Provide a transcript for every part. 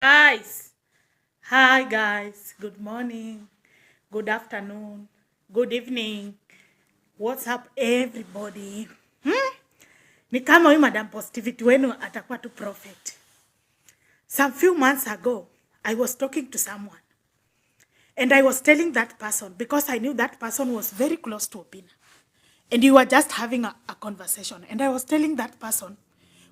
Guys, hi guys, good morning, good afternoon, good evening. What's up everybody? Ni kama huyu Madam Positivity wenu atakuwa tu prophet. Some few months ago, I was talking to someone and I was telling that person because I knew that person was very close to Obina. And you were just having a conversation. And I was telling that person,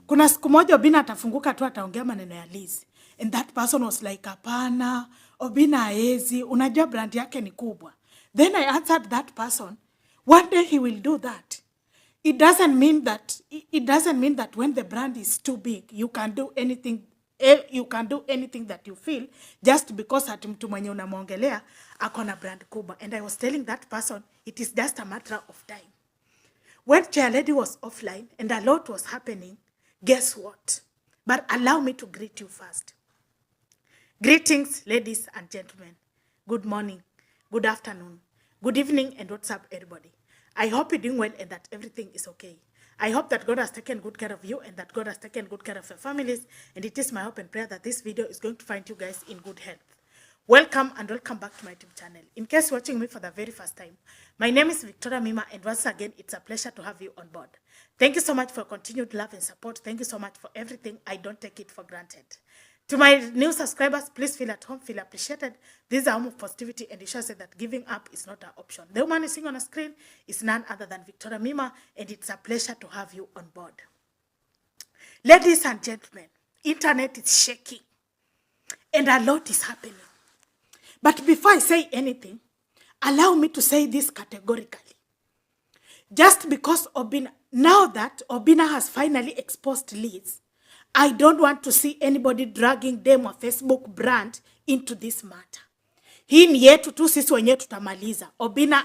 kuna siku moja Obina atafunguka tu ataongea maneno ya Liz. And that person was like, hapana, Obina haezi, unajua brand yake ni kubwa. Then I answered that person, one day he will do that. It doesn't mean that when the brand is too big, you can do anything that you feel just because ati mtu mwenye unamwongelea akona brand kubwa. And I was telling that person, it is just a matter of time. When Chair Lady was offline and a lot was happening, guess what? But allow me to greet you first. Greetings, ladies and gentlemen. Good morning, good afternoon, good evening, and what's up, everybody? I hope you're doing well and that everything is okay. I hope that God has taken good care of you and that God has taken good care of your families. And it is my hope and prayer that this video is going to find you guys in good health. Welcome and welcome back to my YouTube channel. In case you're watching me for the very first time, my name is Victoria Mima, and once again, it's a pleasure to have you on board. Thank you so much for continued love and support. Thank you so much for everything. I don't take it for granted. To my new subscribers, please feel at home, feel appreciated. This is a home of positivity, and you shall say that giving up is not an option. The woman is sitting on a screen is none other than Victoria Mima, and it's a pleasure to have you on board. Ladies and gentlemen, internet is shaking, and a lot is happening. But before I say anything, allow me to say this categorically. Just because now that Obina has finally exposed Liz, I don't want to see anybody dragging them or Facebook brand into this matter. Hii ni yetu tu, sisi wenyewe tutamaliza. Obina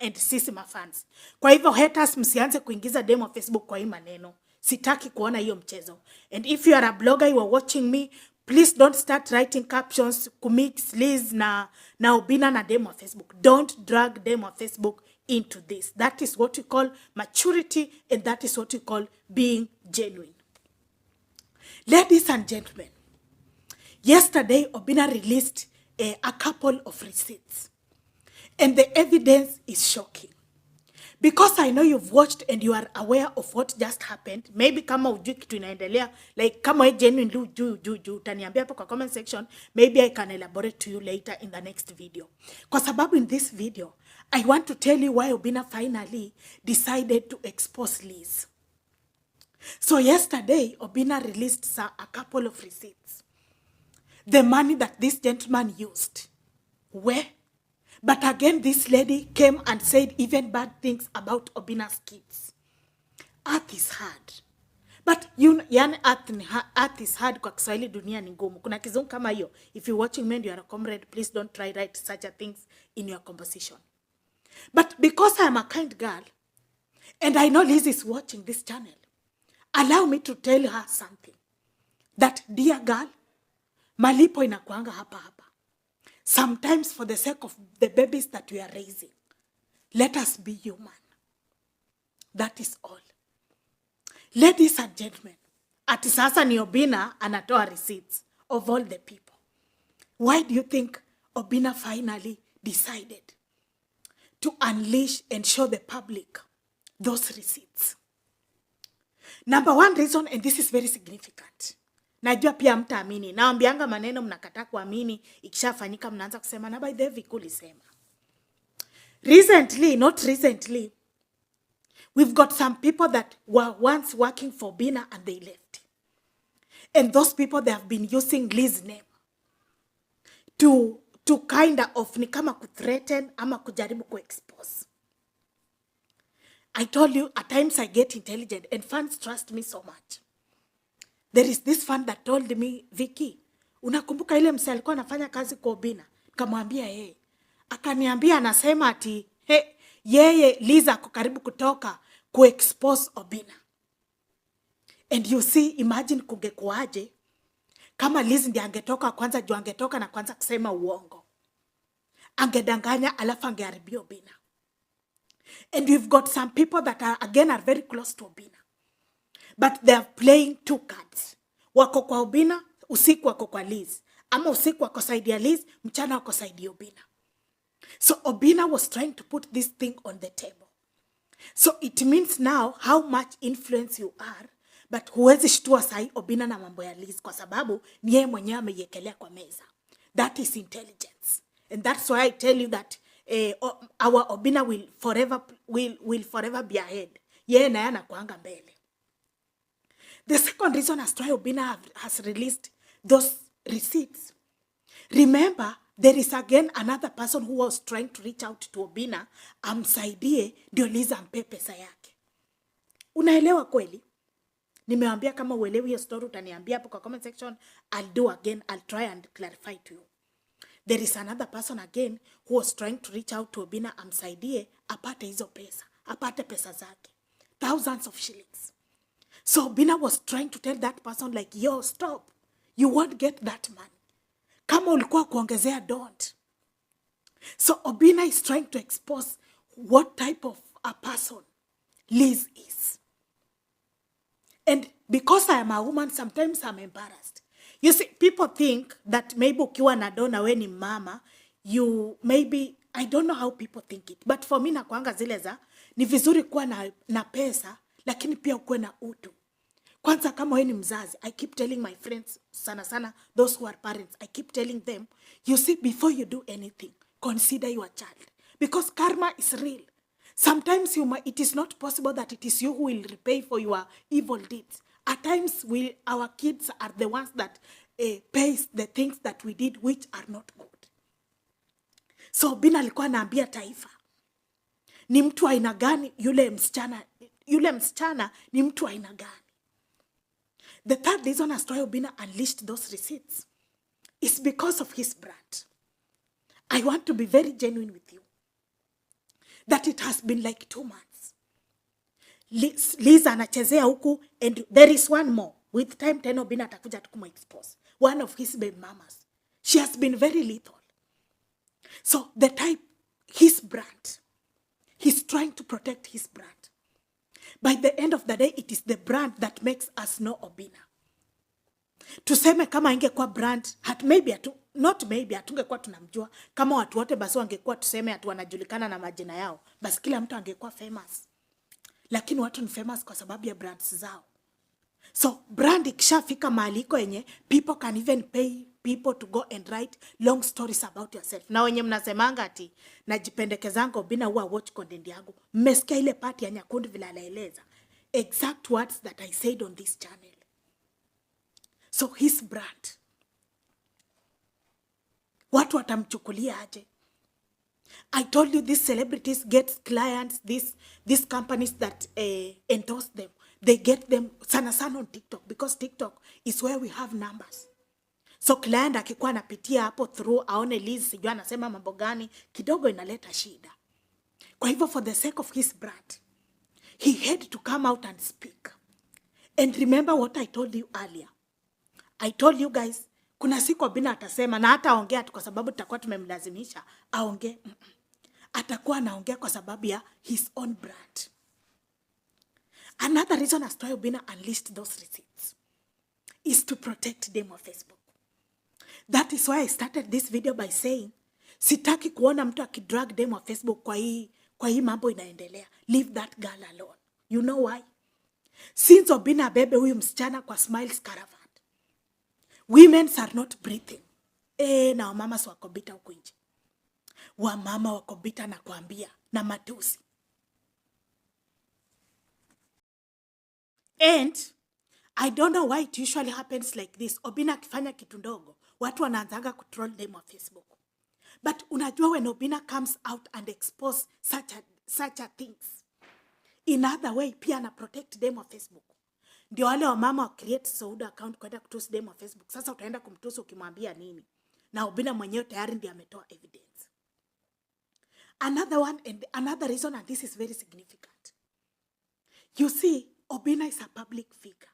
and sisi mafans. Kwa hivyo haters msianze kuingiza demo wa Facebook kwa hii maneno. Sitaki kuona hiyo mchezo. And if you are a blogger, you are watching me, please don't start writing captions kumix Liz na Obina na demo wa Facebook. Don't drag demo wa Facebook into this. That is what we call maturity, and that is what we call being genuine. Ladies and gentlemen, yesterday Obina released a couple of receipts, and the evidence is shocking. Because I know you've watched and you are aware of what just happened. Maybe kama ujui kitu inaendelea, like kama we genuinely ujui, utaniambia hapo kwa comment section. Maybe I can elaborate to you later in the next video. Kwa sababu in this video, I want to tell you why Obina finally decided to expose Liz. So yesterday, Obina released a couple of receipts. The money that this gentleman used. Where? But again, this lady came and said even bad things about Obina's kids. Earth is hard. But yani earth is hard kwa Kiswahili, dunia ni ngumu. Kuna kizungu kama hiyo. If you're watching me and you are a comrade, please don't try write such a things in your composition. But because I'm a kind girl, and I know Liz is watching this channel, allow me to tell her something. That, dear girl, malipo inakuanga hapa. Sometimes for the sake of the babies that we are raising, let us be human. That is all. Ladies and gentlemen, ati sasa ni Obina anatoa receipts of all the people. Why do you think Obina finally decided to unleash and show the public those receipts? Number one reason, and this is very significant. Najua pia mtaamini. Naambianga maneno mnakataa kuamini, ikishafanyika mnaanza kusema na by the way kulisema. Recently, we've got some people that were once working for Obina and they left. And those people, they have been using Liz's name to kind of ni kama kuthreaten ama kujaribu kuexpose. I told you, at times I get intelligent and fans trust me so much. There is this fan that told me, Vicky, unakumbuka ile mse alikuwa anafanya kazi kwa Obina? Nikamwambia yeye. Akaniambia anasema ati, yeye Liza ako karibu kutoka kuexpose Obina. And you see, imagine kungekuaje kama Liz ndiye angetoka kwanza, juu angetoka na kwanza kusema uongo. Angedanganya alafu angeharibia Obina. And we've got some people that are very close to Obina. But they are playing two cards. Wako kwa Obina, usiku ako kwa Liz, ama usiku ako side ya Liz, mchana ako side ya Obina. So Obina was trying to put this thing on the table. So it means now how much influence you are, but huwezi shtua sahi Obina na mambo ya Liz kwa sababu ni yeye mwenyewe ameiekelea kwa meza. That is intelligence. And that's why I tell you that our Obina will forever be ahead. Yeye na yana kuanga mbele. The second reason as to why Obina has released those receipts. Remember, there is again another person who was trying to reach out to Obina, amsaidie ndio Liz ampe pesa yake. Unaelewa kweli? Nimeambia kama uelewi hiyo story utaniambia hapo kwa comment section. I'll do again. I'll try and clarify to you. There is another person again who was trying to reach out to Obina amsaidie apate hizo pesa. Apate pesa zake. Thousands of shillings. So Obina was trying to tell that person like, yo, stop. You won't get that money. Kama ulikuwa kuongezea, don't. So Obina is trying to expose what type of a person Liz is. And because I am a woman, sometimes I'm embarrassed. You see, people think that maybe ukiwa na dona we ni mama, you maybe, I don't know how people think it. But for me nakuanga zile za, ni vizuri kuwa na pesa, lakini pia ukuwe na utu. Kwanza kama we ni mzazi, I keep telling my friends, sana, those who are parents, I keep telling them, you see, before you do anything, consider your child. Because karma is real. Sometimes it is not possible that it is you who will repay for your evil deeds. At times, our kids are the ones that pays the things that we did which are not good. So Obina alikuwa anaambia taifa, ni mtu aina gani yule msichana ni mtu aina gani. The third reason as to why Obina unleashed those receipts is because of his brand. I want to be very genuine with you. That it has been like 2 months. Liz anachezea huku, and there is one more. With time, tena Obina atakuja tukuma expose. One of his baby mamas. She has been very lethal. So the type, his brand. He's trying to protect his brand. By the end of the day, it is the brand that makes us know Obina. Tuseme kama ingekuwa brand, hatungekuwa tunamjua. Kama watu wote basi wangekuwa tuseme atu wanajulikana na majina yao, basi kila mtu angekuwa famous. Lakini watu ni famous kwa sababu ya brands zao. So brand ikishafika mahali iko yenye people can even pay people to go and write long stories about yourself. Na wenye mnasemanga ati najipendekezanga Obina huwa watch content yangu, mmesikia ile part ya Nyakundi vile anaeleza exact words that I said on this channel. So his brand, watu watamchukulia aje? I told you these celebrities get clients, these companies that endorse them, they get them sana on TikTok, because TikTok is where we have numbers. So client akikuwa anapitia hapo through aone Liz sijua anasema mambo gani, kidogo inaleta shida. Kwa hivyo for the sake of his brand, he had to come out and speak. And remember what I told you earlier. I told you guys, kuna siku Obina atasema, na hata aongea tu kwa sababu tutakuwa tumemlazimisha aongee. Atakuwa anaongea kwa sababu ya his own brand. Another reason as to why Obina unleashed those receipts is to protect them on Facebook. That is why I started this video by saying, sitaki kuona mtu akidrag them on Facebook kwa hii mambo inaendelea. Leave that girl alone. You know why? Since Obina bebe huyu msichana kwa Smiles Caravan, women are not breathing. Na wamama wako bita huko nje. Wamama wako bita na kuambia na matusi. And I don't know why it usually happens like this. Obina akifanya kitu ndogo, watu wanaanzanga kutroll them on Facebook. But unajua when Obina comes out and expose such a things, in other way pia na protect them on Facebook. Ndio wale wamama wa create Sauda account kwenda kutusi them on Facebook. Sasa utaenda kumtusi ukimwambia nini? Na Obina mwenyewe tayari ndiye ametoa evidence. Another one, and another reason, and this is very significant. You see, Obina is a public figure.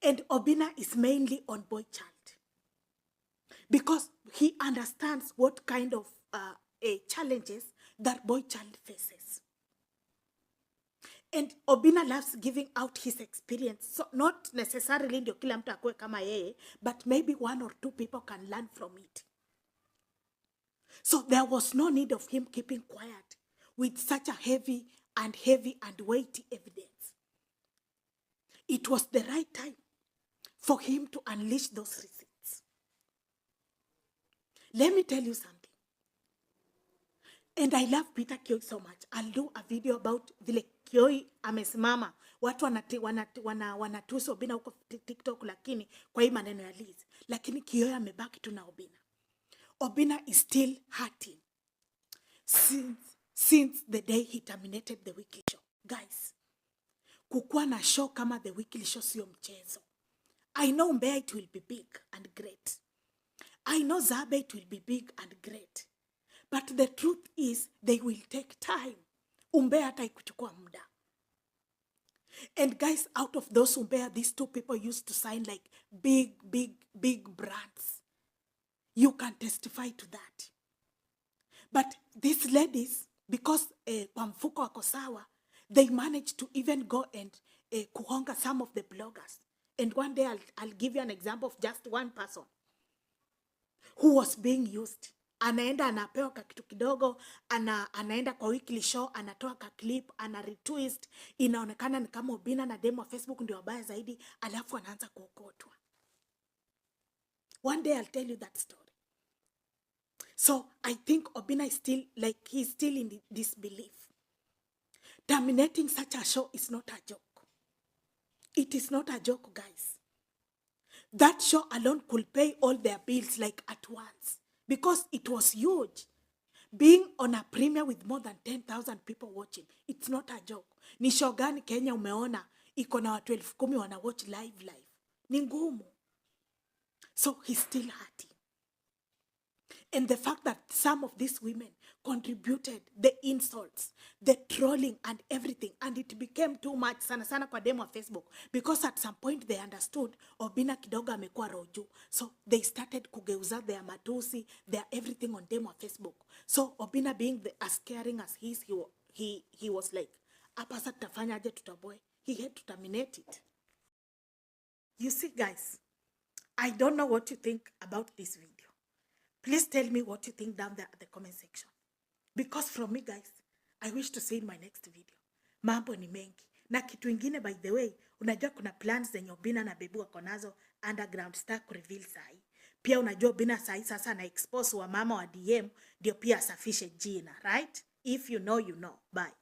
And Obina is mainly on boy child. Because he understands what kind of challenges that boy child faces. And Obina loves giving out his experience. So not necessarily ndio kila mtu akue kama yeye, but maybe 1 or 2 people can learn from it. So there was no need of him keeping quiet with such a heavy and weighty evidence. It was the right time for him to unleash those receipts. Let me tell you something. And I love Peter Kioi so much. I'll do a video about vile Kioi amesimama. Watu wanatuso Obina huko TikTok, lakini kwa hii maneno ya Liz. Lakini Kioi amebaki tu na Obina. Obina is still hurting since the day he terminated the weekly show. Guys, kukuwa na show kama the weekly show sio mchezo. I know Mbeya it will be big and great. I know Zabe it will be big and great. But the truth is, they will take time. Umbea hata ikuchukua muda. And guys, out of those Umbea, these 2 people used to sign like big brands. You can testify to that. But these ladies, because kwa mfuko wako sawa, they managed to even go and kuhonga some of the bloggers. And one day I'll give you an example of just one person who was being used. Anaenda anapewa kitu kidogo, anaenda kwa weekly show, anatoa ka clip, ana retwist, inaonekana ni kama Obina na demo wa Facebook ndio wabaya zaidi, alafu anaanza kuokotwa. One day I'll tell you that story. So I think Obina is still, like, he's still in disbelief. Terminating such a show is not a joke. It is not a joke, guys. That show alone could pay all their bills like at once. Because it was huge. Being on a premiere with more than 10,000 people watching, it's not a joke. Ni show gani Kenya umeona iko na watu 10,000 wana watch live? Ni ngumu. So he's still hurting. And the fact that some of these women contributed the insults, the trolling and everything, and it became too much sana kwa demo wa Facebook, because at some point they understood Obina kidogo amekuwa roju. So they started kugeuza their matusi, their everything on demo wa Facebook. So Obina, being as caring as he is, he was like, apa sasa tutafanya aje tutaboy? He had to terminate it. You see, guys, I don't know what you think about this video. Please tell me what you think down there at the comment section. Because from me, guys, I wish to see in my next video. Mambo ni mengi. Na kitu ingine, by the way, unajua kuna plans zenye Obina na Bebii wako nazo underground, star reveal sahi. Pia unajua Obina sahi sasa na expose wa mama wa DM, ndio pia asafishe jina, right? If you know, you know. Bye.